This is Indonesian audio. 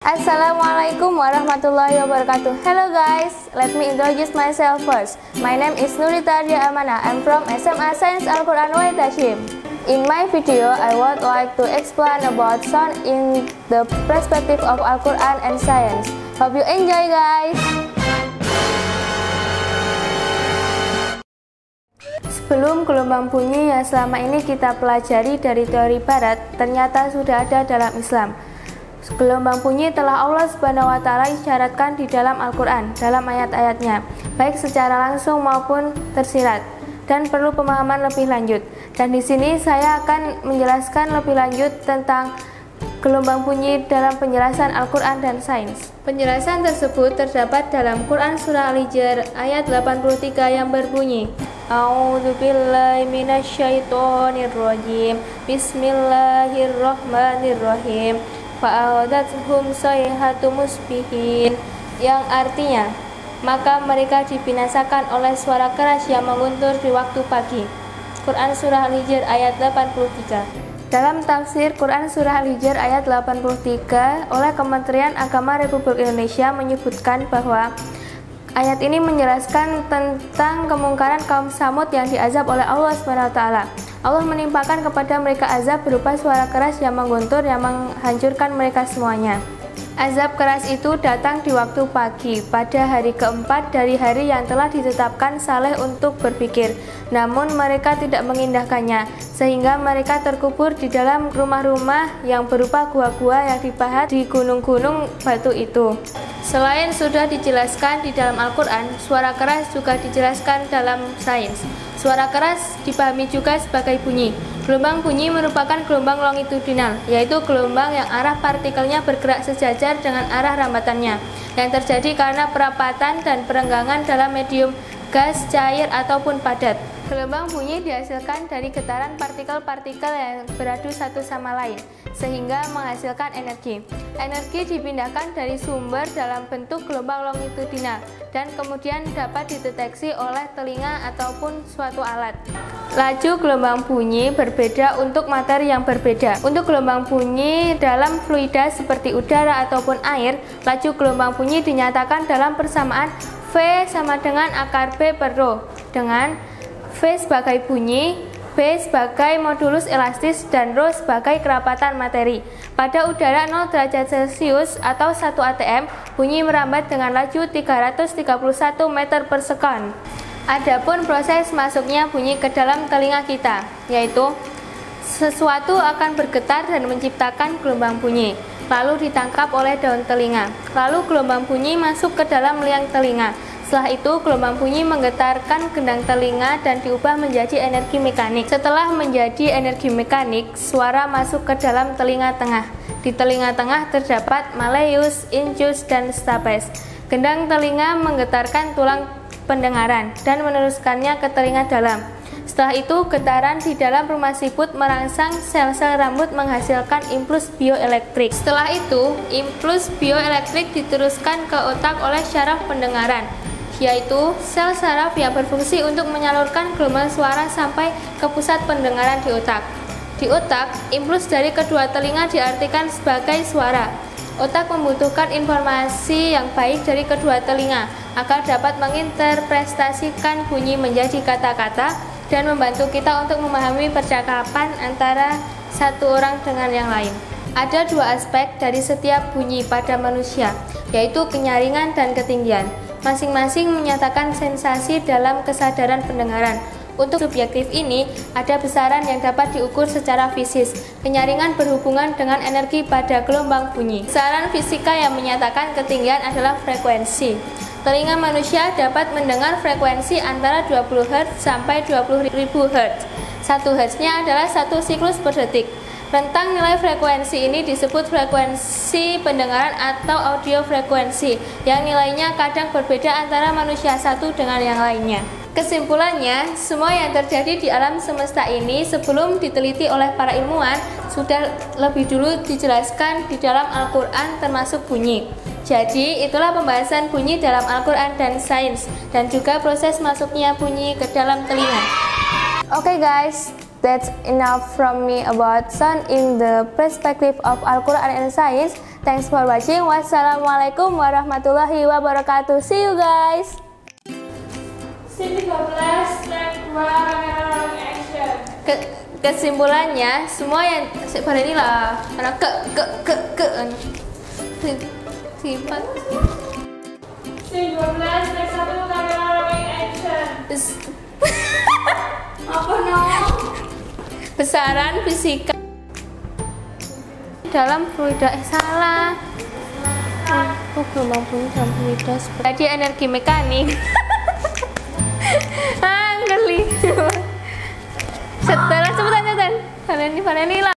Assalamualaikum warahmatullahi wabarakatuh. Hello guys, let me introduce myself first. My name is Nurita Ardia Amana. I'm from SMA Science Al-Quran Wahid Hashim. In my video, I would like to explain about sound in the perspective of Al-Quran and science. Hope you enjoy guys. Sebelum gelombang bunyi yang selama ini kita pelajari dari teori barat, ternyata sudah ada dalam Islam. Gelombang bunyi telah Allah Subhanahu wa Ta'ala isyaratkan di dalam Al-Quran, dalam ayat-ayatnya, baik secara langsung maupun tersirat, dan perlu pemahaman lebih lanjut. Dan di sini saya akan menjelaskan lebih lanjut tentang gelombang bunyi dalam penjelasan Al-Quran dan sains. Penjelasan tersebut terdapat dalam Quran Surah Al-Hijr ayat 83 yang berbunyi, A'udzubillahi minasyaitonirrajim, Bismillahirrahmanirrahim, fa'awadathum sayhatu musbihin, yang artinya, maka mereka dibinasakan oleh suara keras yang menguntur di waktu pagi. Quran Surah Al-Hijr ayat 83. Dalam tafsir Quran Surah Al-Hijr ayat 83 oleh Kementerian Agama Republik Indonesia menyebutkan bahwa ayat ini menjelaskan tentang kemungkaran kaum Samud yang diazab oleh Allah SWT. Allah menimpakan kepada mereka azab berupa suara keras yang mengguntur yang menghancurkan mereka semuanya. Azab keras itu datang di waktu pagi, pada hari keempat dari hari yang telah ditetapkan saleh untuk berpikir. Namun mereka tidak mengindahkannya, sehingga mereka terkubur di dalam rumah-rumah yang berupa gua-gua yang dipahat di gunung-gunung batu itu. Selain sudah dijelaskan di dalam Al-Quran, suara keras juga dijelaskan dalam sains. Suara keras dipahami juga sebagai bunyi. Gelombang bunyi merupakan gelombang longitudinal, yaitu gelombang yang arah partikelnya bergerak sejajar dengan arah rambatannya, yang terjadi karena perapatan dan perenggangan dalam medium gas, cair, ataupun padat. Gelombang bunyi dihasilkan dari getaran partikel-partikel yang beradu satu sama lain, sehingga menghasilkan energi. Energi dipindahkan dari sumber dalam bentuk gelombang longitudinal, dan kemudian dapat dideteksi oleh telinga ataupun suatu alat. Laju gelombang bunyi berbeda untuk materi yang berbeda. Untuk gelombang bunyi dalam fluida seperti udara ataupun air, laju gelombang bunyi dinyatakan dalam persamaan V sama dengan akar B per Rho, dengan V sebagai bunyi, B sebagai modulus elastis, dan Rho sebagai kerapatan materi. Pada udara 0 derajat Celcius atau 1 atm, bunyi merambat dengan laju 331 meter per sekon. Adapun proses masuknya bunyi ke dalam telinga kita, yaitu sesuatu akan bergetar dan menciptakan gelombang bunyi, lalu ditangkap oleh daun telinga. Lalu gelombang bunyi masuk ke dalam liang telinga. Setelah itu, gelombang bunyi menggetarkan gendang telinga dan diubah menjadi energi mekanik. Setelah menjadi energi mekanik, suara masuk ke dalam telinga tengah. Di telinga tengah terdapat malleus, incus, dan stapes. Gendang telinga menggetarkan tulang pendengaran dan meneruskannya ke telinga dalam. Setelah itu, getaran di dalam rumah siput merangsang sel-sel rambut menghasilkan impuls bioelektrik. Setelah itu, impuls bioelektrik diteruskan ke otak oleh syaraf pendengaran, yaitu sel saraf yang berfungsi untuk menyalurkan gelombang suara sampai ke pusat pendengaran di otak. Di otak, impuls dari kedua telinga diartikan sebagai suara. Otak membutuhkan informasi yang baik dari kedua telinga agar dapat menginterpretasikan bunyi menjadi kata-kata dan membantu kita untuk memahami percakapan antara satu orang dengan yang lain. Ada dua aspek dari setiap bunyi pada manusia, yaitu kenyaringan dan ketinggian. Masing-masing menyatakan sensasi dalam kesadaran pendengaran. Untuk subjektif ini, ada besaran yang dapat diukur secara fisis. Kenyaringan berhubungan dengan energi pada gelombang bunyi. Besaran fisika yang menyatakan ketinggian adalah frekuensi. Telinga manusia dapat mendengar frekuensi antara 20 Hz sampai 20.000 Hz. 1 Hz-nya adalah 1 siklus per detik. Rentang nilai frekuensi ini disebut frekuensi pendengaran atau audio frekuensi, yang nilainya kadang berbeda antara manusia satu dengan yang lainnya. Kesimpulannya, semua yang terjadi di alam semesta ini sebelum diteliti oleh para ilmuwan sudah lebih dulu dijelaskan di dalam Al-Quran, termasuk bunyi. Jadi, itulah pembahasan bunyi dalam Al-Quran dan sains, dan juga proses masuknya bunyi ke dalam telinga. Oke guys, that's enough from me about sound in the perspective of Al-Quran and science. Thanks for watching. Wassalamualaikum warahmatullahi wabarakatuh. See you guys. Scene 13, take 1, action. Kesimpulannya semua yang pada inilah karena sifat. Scene 12, take 1, kamera action. Apa Besaran fisika dalam fluida salah. Aku belum mampu dalam fluida jadi energi mekanik. Geli. Setelah sebutan. Kalian ini lah.